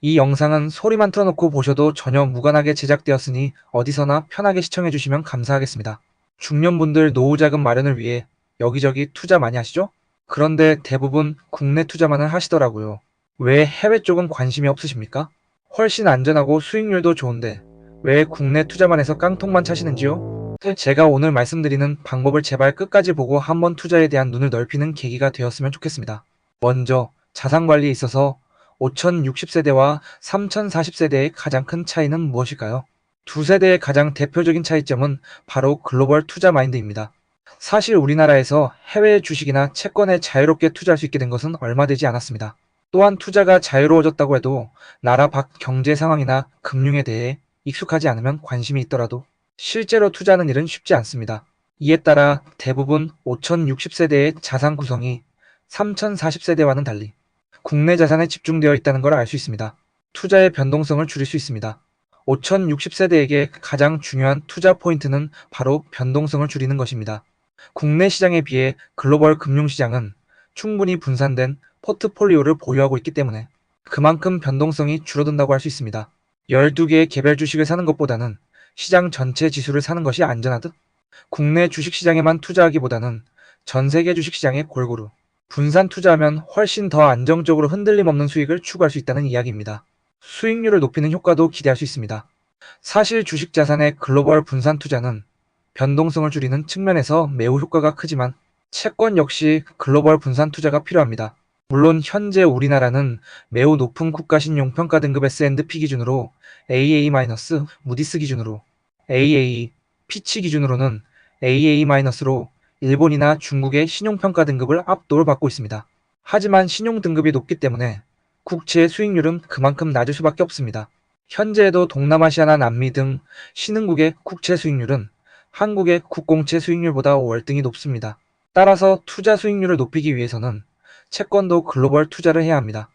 이 영상은 소리만 틀어놓고 보셔도 전혀 무관하게 제작되었으니 어디서나 편하게 시청해주시면 감사하겠습니다. 중년분들 노후자금 마련을 위해 여기저기 투자 많이 하시죠? 그런데 대부분 국내 투자만을 하시더라고요. 왜 해외 쪽은 관심이 없으십니까? 훨씬 안전하고 수익률도 좋은데 왜 국내 투자만 해서 깡통만 차시는지요? 제가 오늘 말씀드리는 방법을 제발 끝까지 보고 한번 투자에 대한 눈을 넓히는 계기가 되었으면 좋겠습니다. 먼저 자산관리에 있어서 5060세대와 3040세대의 가장 큰 차이는 무엇일까요? 두 세대의 가장 대표적인 차이점은 바로 글로벌 투자 마인드입니다. 사실 우리나라에서 해외 주식이나 채권에 자유롭게 투자할 수 있게 된 것은 얼마 되지 않았습니다. 또한 투자가 자유로워졌다고 해도 나라 밖 경제 상황이나 금융에 대해 익숙하지 않으면 관심이 있더라도 실제로 투자하는 일은 쉽지 않습니다. 이에 따라 대부분 5060세대의 자산 구성이 3040세대와는 달리 국내 자산에 집중되어 있다는 걸 알 수 있습니다. 투자의 변동성을 줄일 수 있습니다. 5060세대에게 가장 중요한 투자 포인트는 바로 변동성을 줄이는 것입니다. 국내 시장에 비해 글로벌 금융시장은 충분히 분산된 포트폴리오를 보유하고 있기 때문에 그만큼 변동성이 줄어든다고 할 수 있습니다. 12개의 개별 주식을 사는 것보다는 시장 전체 지수를 사는 것이 안전하듯 국내 주식시장에만 투자하기보다는 전 세계 주식시장에 골고루 분산 투자하면 훨씬 더 안정적으로 흔들림 없는 수익을 추구할 수 있다는 이야기입니다. 수익률을 높이는 효과도 기대할 수 있습니다. 사실 주식 자산의 글로벌 분산 투자는 변동성을 줄이는 측면에서 매우 효과가 크지만 채권 역시 글로벌 분산 투자가 필요합니다. 물론 현재 우리나라는 매우 높은 국가신용평가 등급 S&P 기준으로 AA-, 무디스 기준으로 AA, 피치 기준으로는 AA-로 일본이나 중국의 신용평가 등급을 압도를 받고 있습니다. 하지만 신용 등급이 높기 때문에 국채의 수익률은 그만큼 낮을 수밖에 없습니다. 현재에도 동남아시아나 남미 등 신흥국의 국채 수익률은 한국의 국공채 수익률보다 월등히 높습니다. 따라서 투자 수익률을 높이기 위해서는 채권도 글로벌 투자를 해야 합니다.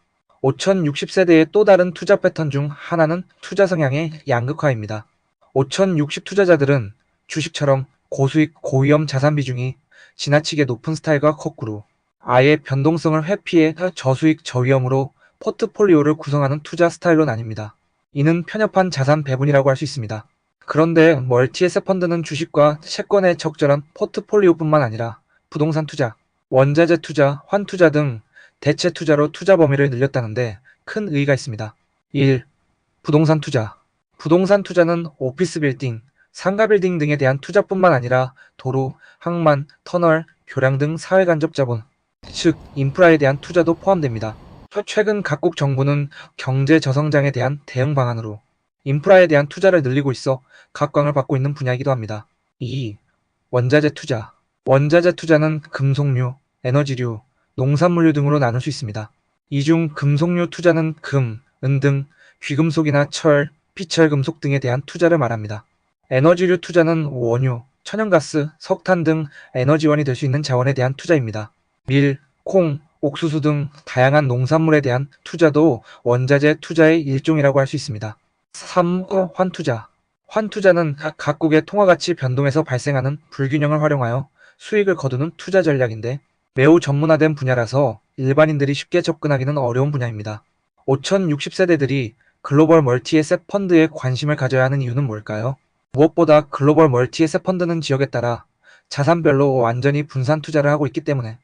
5060세대의 또 다른 투자 패턴 중 하나는 투자 성향의 양극화입니다. 5060 투자자들은 주식처럼 고수익 고위험 자산 비중이 지나치게 높은 스타일과 거꾸로 아예 변동성을 회피해 저수익 저위험으로 포트폴리오를 구성하는 투자 스타일로 나뉩니다. 이는 편협한 자산 배분이라고 할 수 있습니다. 그런데 멀티에셋 펀드는 주식과 채권에 적절한 포트폴리오뿐만 아니라 부동산 투자, 원자재 투자, 환투자 등 대체 투자로 투자 범위를 늘렸다는데 큰 의의가 있습니다. 1. 부동산 투자. 부동산 투자는 오피스 빌딩, 상가 빌딩 등에 대한 투자뿐만 아니라 도로, 항만, 터널, 교량 등 사회 간접 자본, 즉 인프라에 대한 투자도 포함됩니다. 최근 각국 정부는 경제 저성장에 대한 대응 방안으로 인프라에 대한 투자를 늘리고 있어 각광을 받고 있는 분야이기도 합니다. 2. 원자재 투자. 원자재 투자는 금속류, 에너지류, 농산물류 등으로 나눌 수 있습니다. 이 중 금속류 투자는 금, 은 등 귀금속이나 철, 피철금속 등에 대한 투자를 말합니다. 에너지류 투자는 원유, 천연가스, 석탄 등 에너지원이 될 수 있는 자원에 대한 투자입니다. 밀, 콩, 옥수수 등 다양한 농산물에 대한 투자도 원자재 투자의 일종이라고 할 수 있습니다. 3. 환투자. 환투자는 각국의 통화가치 변동에서 발생하는 불균형을 활용하여 수익을 거두는 투자 전략인데 매우 전문화된 분야라서 일반인들이 쉽게 접근하기는 어려운 분야입니다. 5060세대들이 글로벌 멀티에셋 펀드에 관심을 가져야 하는 이유는 뭘까요? 무엇보다 글로벌 멀티에셋 펀드는 지역에 따라 자산별로 완전히 분산 투자를 하고 있기 때문에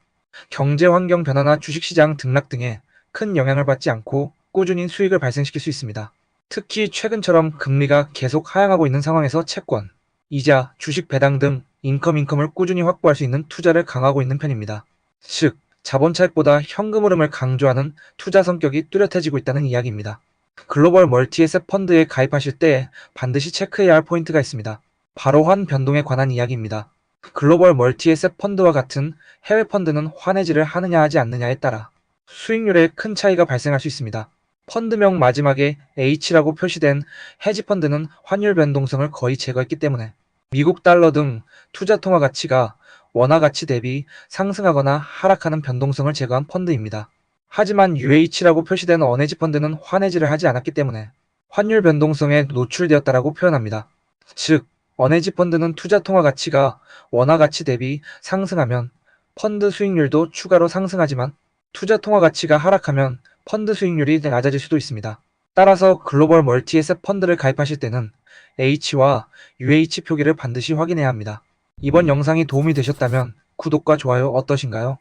경제 환경 변화나 주식시장 등락 등에 큰 영향을 받지 않고 꾸준히 수익을 발생시킬 수 있습니다. 특히 최근처럼 금리가 계속 하향하고 있는 상황에서 채권, 이자, 주식 배당 등 인컴을 꾸준히 확보할 수 있는 투자를 강화하고 있는 편입니다. 즉, 자본 차익보다 현금 흐름을 강조하는 투자 성격이 뚜렷해지고 있다는 이야기입니다. 글로벌 멀티에셋 펀드에 가입하실 때 반드시 체크해야 할 포인트가 있습니다. 바로 환 변동에 관한 이야기입니다. 글로벌 멀티에셋 펀드와 같은 해외 펀드는 환해지를 하느냐 하지 않느냐에 따라 수익률에 큰 차이가 발생할 수 있습니다. 펀드명 마지막에 H라고 표시된 헤지 펀드는 환율 변동성을 거의 제거했기 때문에 미국 달러 등 투자 통화 가치가 원화 가치 대비 상승하거나 하락하는 변동성을 제거한 펀드입니다. 하지만 UH라고 표시된 언헤지 펀드는 환해지를 하지 않았기 때문에 환율 변동성에 노출되었다라고 표현합니다. 즉, 언헤지 펀드는 투자 통화 가치가 원화 가치 대비 상승하면 펀드 수익률도 추가로 상승하지만 투자 통화 가치가 하락하면 펀드 수익률이 낮아질 수도 있습니다. 따라서 글로벌 멀티에셋 펀드를 가입하실 때는 H와 UH 표기를 반드시 확인해야 합니다. 이번 영상이 도움이 되셨다면 구독과 좋아요 어떠신가요?